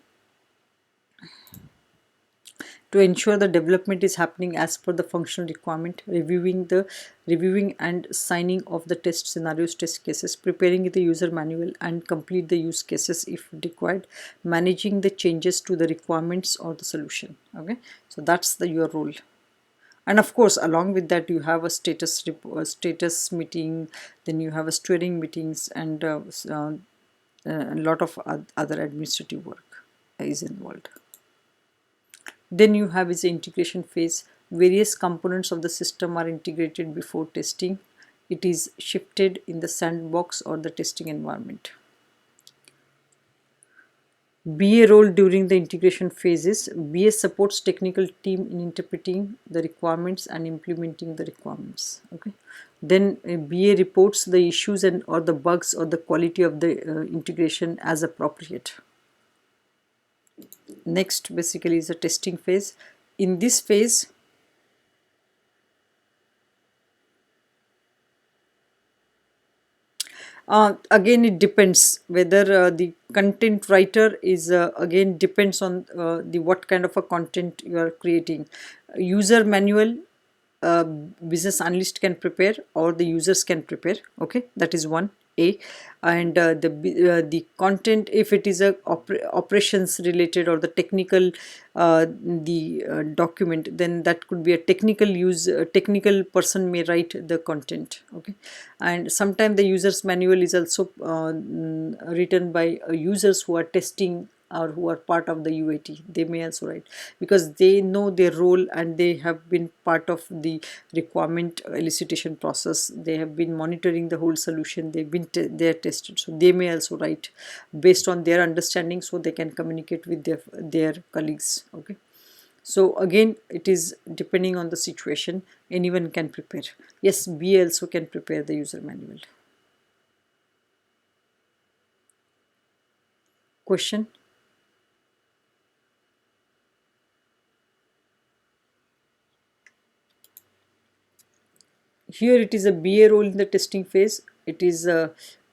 to ensure the development is happening as per the functional requirement, reviewing and signing of the test scenarios, test cases, preparing the user manual and complete the use cases if required, managing the changes to the requirements or the solution. Okay, so that's the your role. And of course along with that you have a status meeting, then you have a steering meetings, and a lot of other administrative work is involved. Then you have is the integration phase. Various components of the system are integrated before testing. It is shifted in the sandbox or the testing environment. BA role during the integration phases. BA supports technical team in interpreting the requirements and implementing the requirements. Okay. Then BA reports the issues and or the bugs or the quality of the integration as appropriate. Next basically is the testing phase. In this phase, again it depends whether the content writer is again depends on the what kind of a content you are creating. User manual, business analyst can prepare or the users can prepare. Okay, that is one A. And the content, if it is a operations related or the technical the document, then that could be a technical person may write the content. Okay, and sometimes the users manual is also written by users who are testing or who are part of the UAT. They may also write because they know their role and they have been part of the requirement elicitation process. They have been monitoring the whole solution. They've been they are tested, so they may also write based on their understanding, so they can communicate with their colleagues. Okay, so again it is depending on the situation. Anyone can prepare. Yes, BA also can prepare the user manual. Question? Here it is a BA role in the testing phase. It is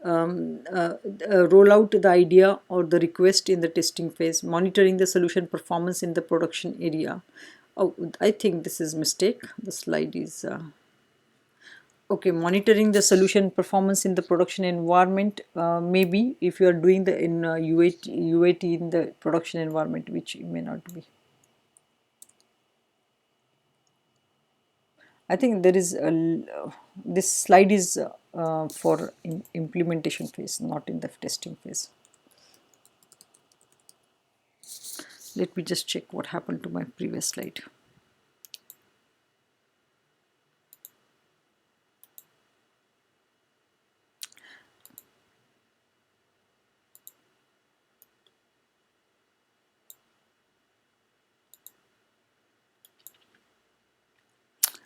roll out the idea or the request in the testing phase, monitoring the solution performance in the production area. Oh, I think this is mistake. The slide is okay. Monitoring the solution performance in the production environment. Maybe if you are doing the in UAT in the production environment, which may not be. I think there is this slide is for implementation phase, not in the testing phase. Let me just check what happened to my previous slide.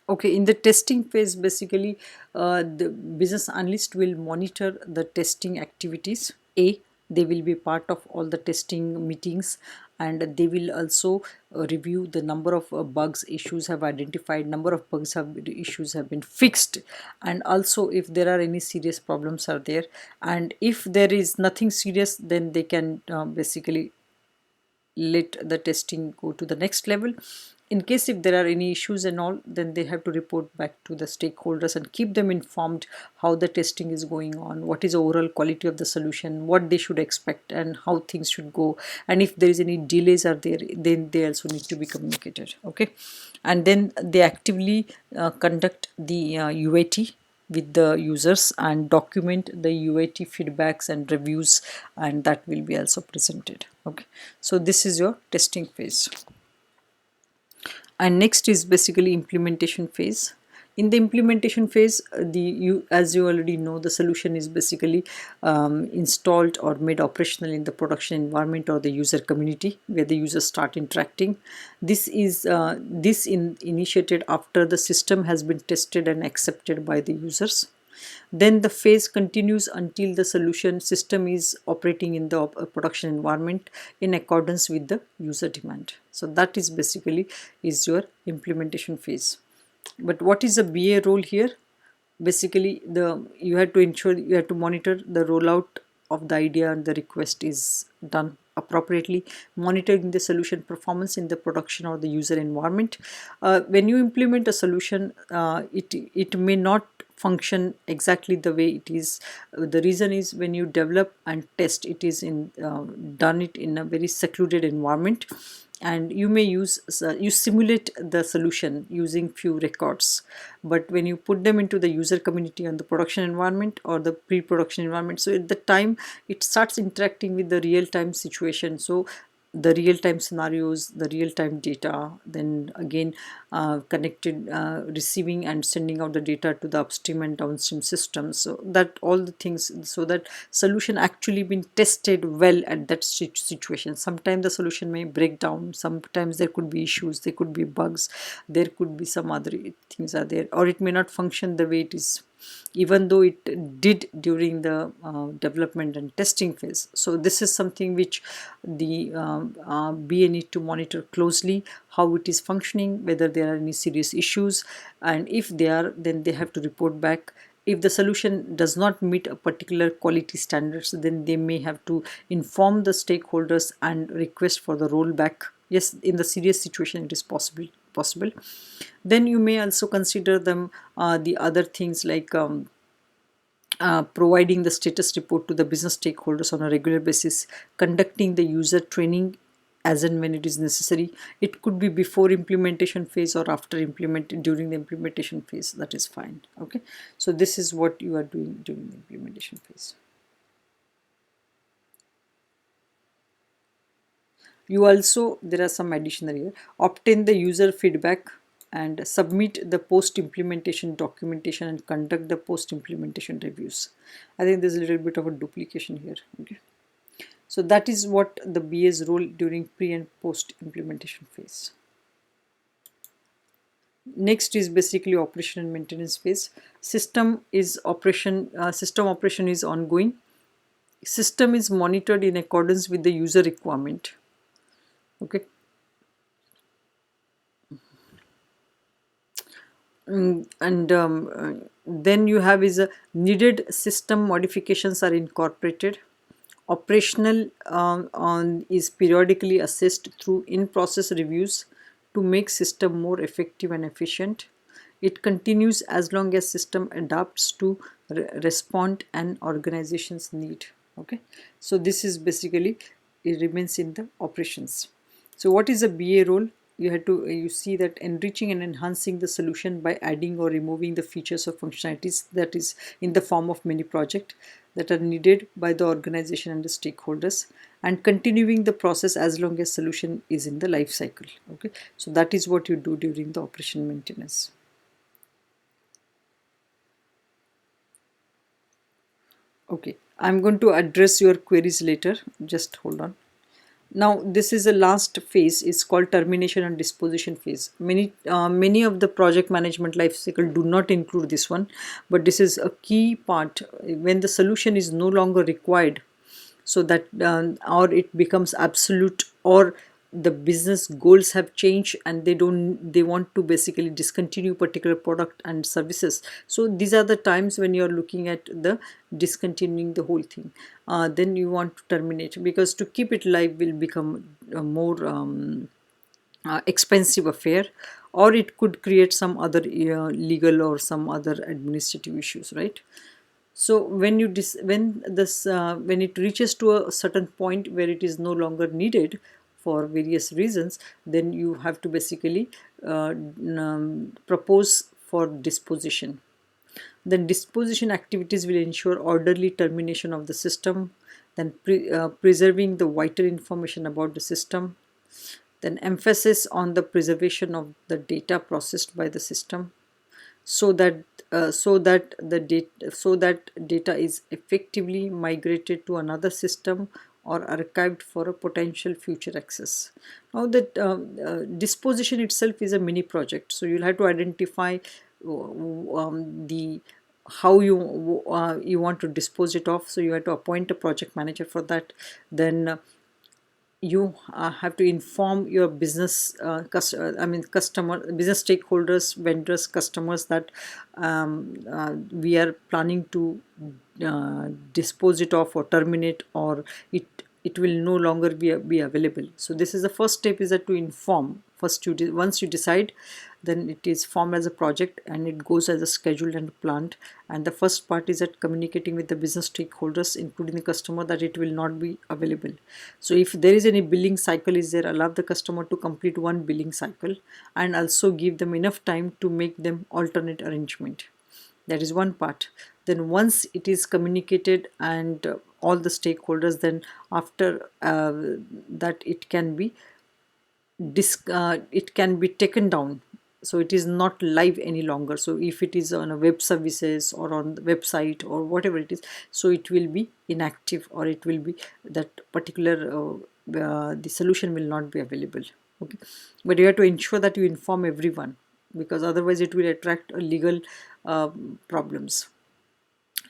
Okay, in the testing phase, basically, the business analyst will monitor the testing activities. They will be part of all the testing meetings, and they will also review the number of bugs issues have identified, number of bugs have issues have been fixed, and also if there are any serious problems are there. And if there is nothing serious, then they can basically let the testing go to the next level. In case if there are any issues and all, then they have to report back to the stakeholders and keep them informed how the testing is going on, what is the overall quality of the solution, what they should expect, and how things should go. And if there is any delays are there, then they also need to be communicated. Okay, and then they actively conduct the UAT with the users and document the UAT feedbacks and reviews, and that will be also presented. Okay, so this is your testing phase. And next is basically implementation phase. In the implementation phase, as you already know, the solution is basically installed or made operational in the production environment or the user community where the users start interacting. This is initiated after the system has been tested and accepted by the users. Then the phase continues until the solution system is operating in the production environment in accordance with the user demand. So that is basically is your implementation phase. But what is the BA role here? Basically, you have to ensure, you have to monitor the rollout of the idea and the request is done appropriately, monitoring the solution performance in the production or the user environment. When you implement a solution, it may not function exactly the way it is. The reason is when you develop and test, it is in done it in a very secluded environment, and you may you simulate the solution using few records, but when you put them into the user community and the production environment or the pre-production environment, so at the time it starts interacting with the real-time situation. So the real-time scenarios, the real-time data, then again connected, receiving and sending out the data to the upstream and downstream systems, so that all the things, so that solution actually been tested well at that situation. Sometimes the solution may break down, sometimes there could be issues, there could be bugs, there could be some other things are there, or it may not function the way it is, even though it did during the development and testing phase. So this is something which the BA need to monitor closely, how it is functioning, whether there are any serious issues, and if they are, then they have to report back. If the solution does not meet a particular quality standards, then they may have to inform the stakeholders and request for the rollback. Yes, in the serious situation it is possible. Then you may also consider them the other things like providing the status report to the business stakeholders on a regular basis, conducting the user training as and when it is necessary. It could be before implementation phase or after during the implementation phase, that is fine. Okay, so this is what you are doing during the implementation phase. You also, there are some additional here, obtain the user feedback and submit the post implementation documentation and conduct the post implementation reviews. I think there's a little bit of a duplication here. Okay, so that is what the BA's role during pre and post implementation phase. Next is basically operation and maintenance phase. System operation is ongoing. System is monitored in accordance with the user requirement. Okay, Then you have is a needed system modifications are incorporated. Operational on is periodically assessed through in-process reviews to make system more effective and efficient. It continues as long as system adapts to respond and organization's need. Okay, so this is basically it remains in the operations. So what is a BA role? You had to you see that enriching and enhancing the solution by adding or removing the features or functionalities that is in the form of many projects that are needed by the organization and the stakeholders, and continuing the process as long as solution is in the life cycle. Okay, so that is what you do during the operation maintenance. Okay, I'm going to address your queries later, just hold on. Now this is the last phase, it's called termination and disposition phase. Many of the project management life cycle do not include this one, but this is a key part when the solution is no longer required, so that or it becomes absolute, or the business goals have changed and they want to basically discontinue particular product and services. So these are the times when you're looking at the discontinuing the whole thing. Then you want to terminate, because to keep it live will become more expensive affair, or it could create some other legal or some other administrative issues, right? So when you when it reaches to a certain point where it is no longer needed for various reasons, then you have to basically propose for disposition. Then disposition activities will ensure orderly termination of the system, then preserving the vital information about the system, then emphasis on the preservation of the data processed by the system, so that so that data is effectively migrated to another system or archived for a potential future access. Now that disposition itself is a mini project, so you'll have to identify the how you want to dispose it off. So you have to appoint a project manager for that. Then you have to inform your business customer, business stakeholders, vendors, customers that we are planning to dispose it off or terminate, or it will no longer be available. So this is the first step, is that to inform first. Once you decide, then it is formed as a project and it goes as a scheduled and planned. And the first part is that communicating with the business stakeholders, including the customer, that it will not be available. So if there is any billing cycle is there, allow the customer to complete one billing cycle, and also give them enough time to make them alternate arrangement. That is one part. Then once it is communicated and all the stakeholders, then after that it can be taken down, so it is not live any longer. So if it is on a web services or on the website or whatever it is, so it will be inactive, or it will be that particular the solution will not be available. Okay, but you have to ensure that you inform everyone, because otherwise it will attract legal problems.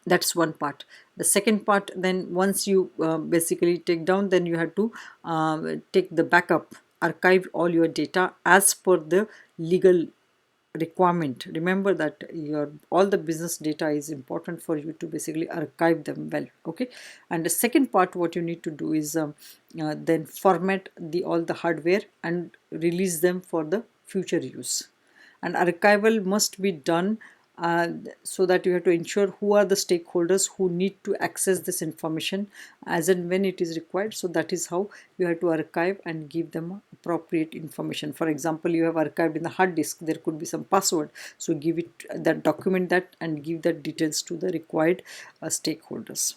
That's one part. The second part, then once you basically take down, then you have to take the backup, archive all your data as per the legal requirement. Remember that your all the business data is important for you to basically archive them well. Okay, and the second part, what you need to do is then format the all the hardware and release them for the future use. And archival must be done so that you have to ensure who are the stakeholders who need to access this information as and when it is required. So that is how you have to archive and give them appropriate information. For example, you have archived in the hard disk, there could be some password, so give it that, document that, and give that details to the required stakeholders.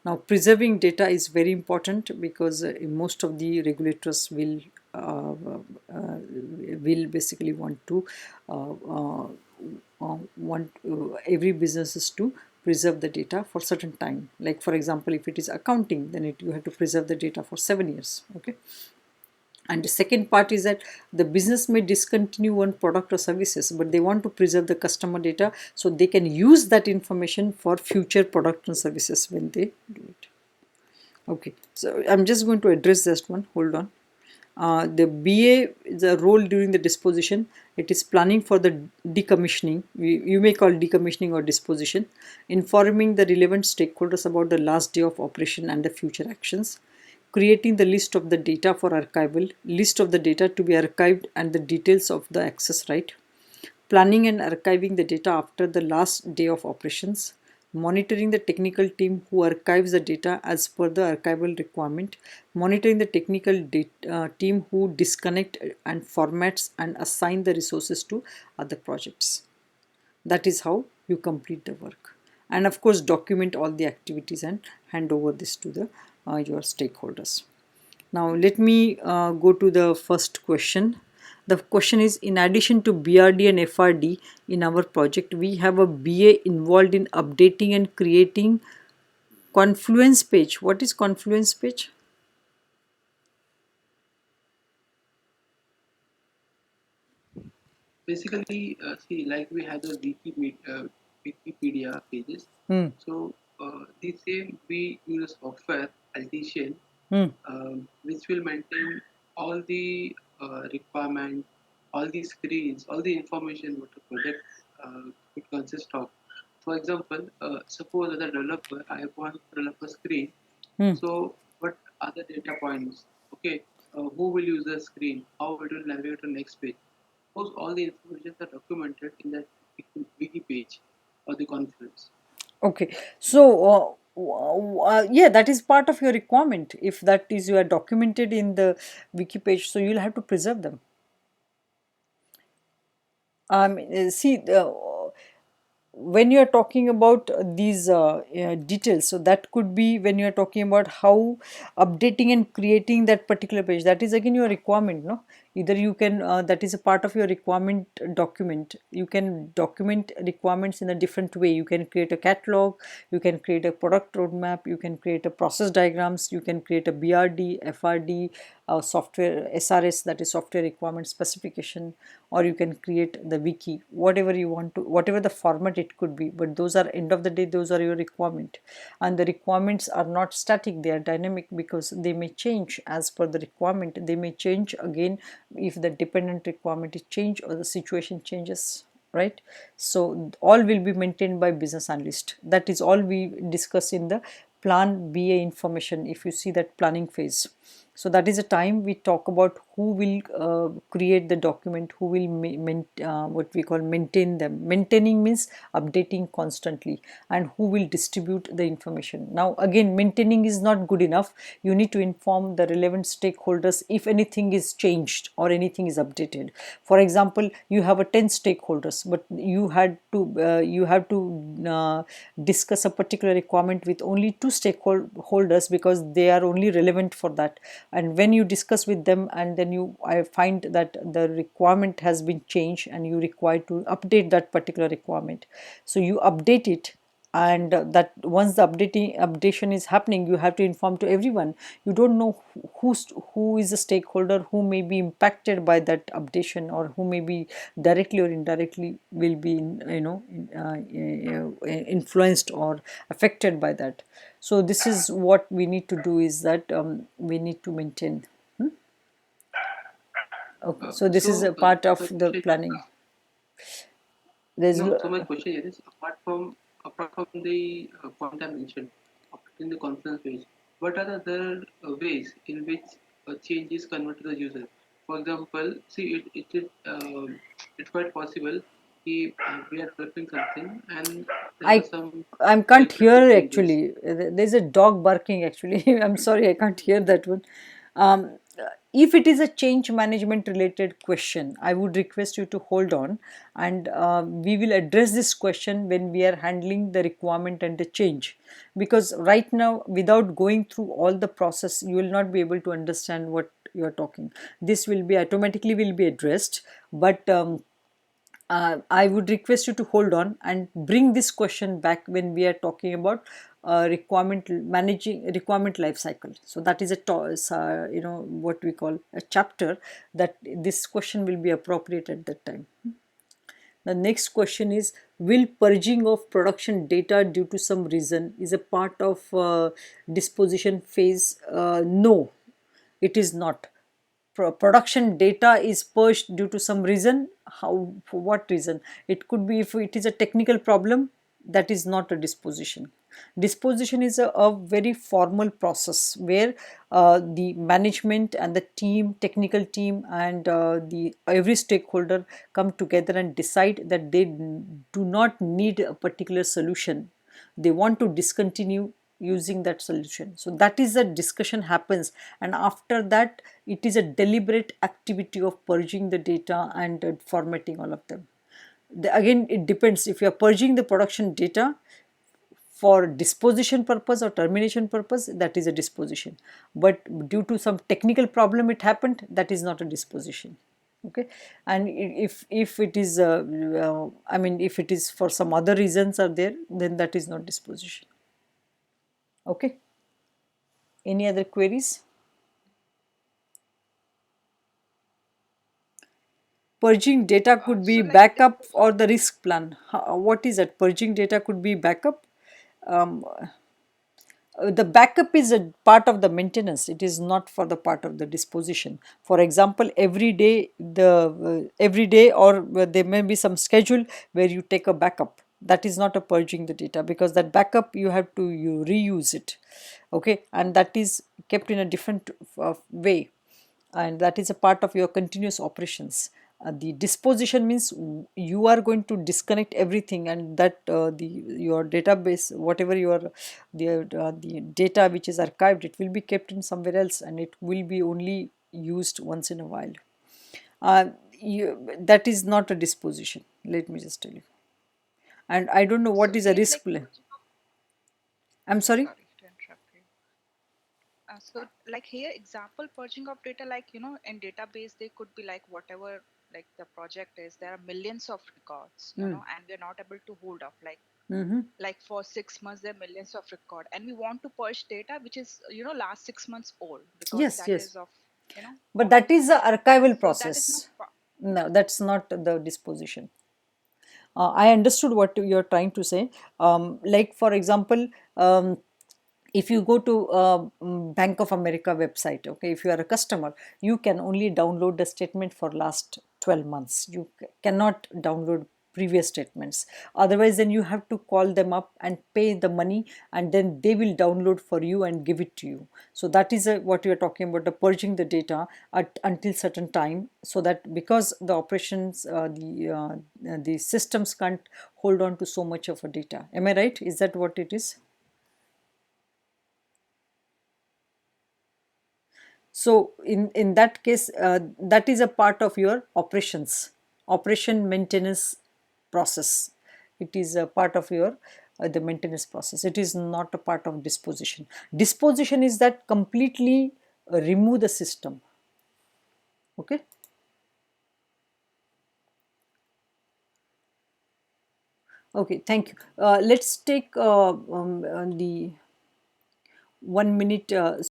Now preserving data is very important, because most of the regulators uh, will basically want to want every businesses to preserve the data for certain time. Like for example, if it is accounting, then you have to preserve the data for 7 years. Okay, and the second part is that the business may discontinue one product or services, but they want to preserve the customer data so they can use that information for future product and services when they do it. Okay, so I'm just going to address this one, hold on. The BA is a role during the disposition. It is planning for the decommissioning. You may call decommissioning or disposition, informing the relevant stakeholders about the last day of operation and the future actions, creating the list of the data for archival, list of the data to be archived and the details of the access right, planning and archiving the data after the last day of operations, monitoring the technical team who archives the data as per the archival requirement, monitoring the technical team who disconnect and formats and assign the resources to other projects. That is how you complete the work. And of course, document all the activities and hand over this to the your stakeholders. Now let me go to the first question. The question is, in addition to BRD and FRD in our project, we have a BA involved in updating and creating Confluence page. What is Confluence page? Basically, see, like we have the Wikipedia pages. Hmm. So the same we use a software Altition, Hmm. which will maintain all the requirement, all the screens, all the information what the project could consist of. For example, suppose as a developer, I have one developer screen. Hmm. So what are the data points? Okay, who will use the screen? How it will navigate to the next page? Suppose all the information are documented in that wiki page or the conference. Okay, so yeah, that is part of your requirement. If that is you are documented in the wiki page, so you'll have to preserve them. See, when you are talking about these details, so that could be when you are talking about how updating and creating that particular page, that is again your requirement, no? Either you can that is a part of your requirement document. You can document requirements in a different way. You can create a catalog, you can create a product roadmap, you can create a process diagrams, you can create a BRD, FRD, software SRS, that is software requirement specification, or you can create the wiki, whatever you want to, whatever the format it could be. But those are, end of the day, those are your requirement, and the requirements are not static, they are dynamic, because they may change as per the requirement. They may change again if the dependent requirement is changed or the situation changes, right? So all will be maintained by business analyst. That is all we discuss in the plan BA information. If you see that planning phase, so that is a time we talk about who will create the document, who will what we call maintain them. Maintaining means updating constantly, and who will distribute the information. Now again, maintaining is not good enough. You need to inform the relevant stakeholders if anything is changed or anything is updated. For example, you have a 10 stakeholders, but you have to discuss a particular requirement with only 2 stakeholders because they are only relevant for that. And when you discuss with them, and then I find that the requirement has been changed and you require to update that particular requirement, so you update it. And that once the updation is happening, you have to inform to everyone. You don't know who is a stakeholder who may be impacted by that updation, or who may be directly or indirectly will be influenced or affected by that. So this is what we need to do, is that we need to maintain. Okay, so this is a part So of my the question is, planning. There's no. So my question here is, apart from the point I mentioned in the conference page, what are the other ways in which a change is converted to the user? For example, see, it's quite possible we are developing something and there are I some I can't implemented hear changes. actually. There's a dog barking actually. I'm sorry, I can't hear that one. Um, if it is a change management related question, I would request you to hold on, and we will address this question when we are handling the requirement and the change. Because right now, without going through all the process, you will not be able to understand what you are talking. This will be automatically will be addressed, but I would request you to hold on and bring this question back when we are talking about requirement managing requirement life cycle. So that is what we call a chapter, that this question will be appropriate at that time. The next question is, will purging of production data due to some reason is a part of disposition phase? No, it is not. production data is purged due to some reason, how, for what reason? It could be if it is a technical problem, that is not a disposition. Disposition is a very formal process where the management and the team, technical team, and the every stakeholder come together and decide that they do not need a particular solution. They want to discontinue using that solution. So that is the discussion happens, and after that it is a deliberate activity of purging the data and formatting all of them. Again, it depends. If you are purging the production data for disposition purpose or termination purpose, that is a disposition, but due to some technical problem it happened, that is not a disposition. Okay. And if it is I mean, if it is for some other reasons are there, then that is not disposition. Okay. Any other queries? Purging data could be So like this backup or the risk plan. What is that? Purging data could be backup. um, the backup is a part of the maintenance, it is not for the part of the disposition. For example, every day every day, or there may be some schedule where you take a backup. That is not a purging the data, because that backup you have to you reuse it. Okay. And that is kept in a different way, and that is a part of your continuous operations. The disposition means you are going to disconnect everything, and that the your database, whatever your the data which is archived, it will be kept in somewhere else, and it will be only used once in a while. That is not a disposition, let me just tell you. And I don't know so what is a here risk like plan. purging of, I'm sorry. sorry to interrupt you. So like here example purging of data, like in database they could be like whatever like the project is, there are millions of records, Mm. and we're not able to hold up Mm-hmm. like for 6 months there are millions of record, and we want to purge data which is last 6 months old, because Yes, that yes. is of But old that is the usage. archival So that is not process. No, that's not the disposition. I understood what you're trying to say. Like, for example, if you go to Bank of America website, okay, if you are a customer, you can only download the statement for last 12 months. You cannot download previous statements. Otherwise, then you have to call them up and pay the money, and then they will download for you and give it to you. So that is what we are talking about, the purging the data until certain time, so that because the operations, the systems can't hold on to so much of a data. Am I right? Is that what it is? So in that case, that is a part of your operations, operation maintenance process. It is a part of your the maintenance process. It is not a part of disposition. Disposition is that completely remove the system. Okay. Okay. Thank you. Let's take the 1 minute